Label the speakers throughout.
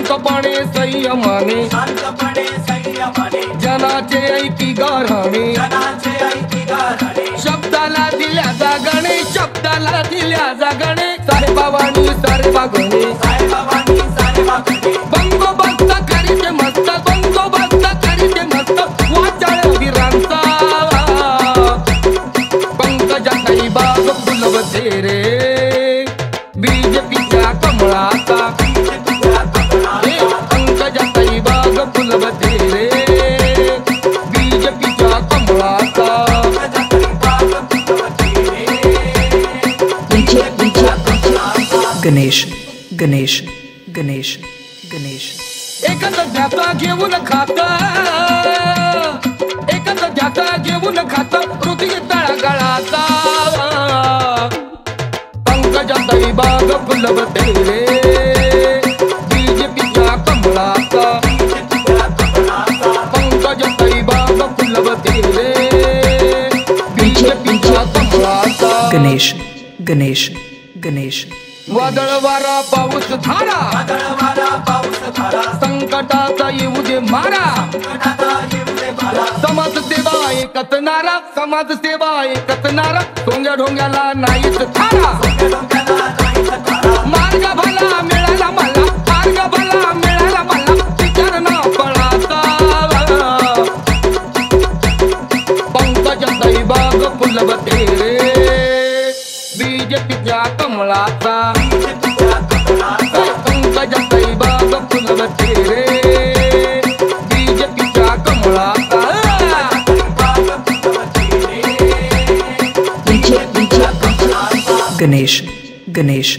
Speaker 1: शांतपणे संयमाने जनाचे ऐकी गाराणे शब्दाला दिल्या जागणे शब्दाला दिल्या जागणे सारेबावानी सारेबागणे बंदोबस्त करीते मस्त बंदोबस्त करीते मस्त वाचाळ वीरांचा पंकजाताई बाग फुलवते रे बीजेपीच्या कमळाचा पंकजाताई बाग फुलवते रे बीजेपीच्या कमळाचा
Speaker 2: गणेश गणेश गणेश गणेश
Speaker 1: एकच ध्याता घेऊन खाता एकच ध्याता घेऊन खाता पृथ्वी तळागाळाचा पंकजाताई बाग फुलवते रे बीजेपीच्या कमळाचा पंकजाताई बाग फुलवते रे बीजेपीच्या कमळाचा
Speaker 2: गणेश गणेश गणेश
Speaker 1: वादळ वारा पाऊस धारा संकटाचा येऊ दे मारा समाजसेवा एकच नारा समाजसेवा एकच नारा ढोंग्या ढोंग्याला नाहीच थारा मार्ग भला मिळाला मला मार्ग भला मिळाला मला विचार ना पळाचा पंकजाताई बाग फुलवते रे बीजेपीच्या कमळाचा पंकजाताई बाग फुलवते रे बीजेपीच्या कमळाचा
Speaker 2: गणेश गणेश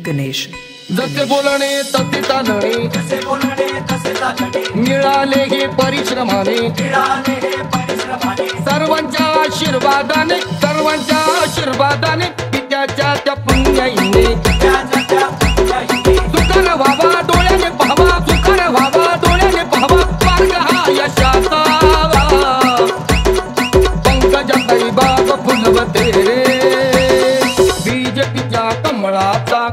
Speaker 2: गणेश
Speaker 1: जसे बोलणे तसे चालणे मिळाले हे परिश्रमाने सर्वांच्या आशीर्वादाने पित्याच्या त्या पुण्याईने सुकर व्हावा डोळ्याने पाहावा सुकर व्हावा डोळ्याने पाहावा मार्ग हा यशाचा पंकजाताई बाग फुलवते रे बीजेपीच्या कमळाचा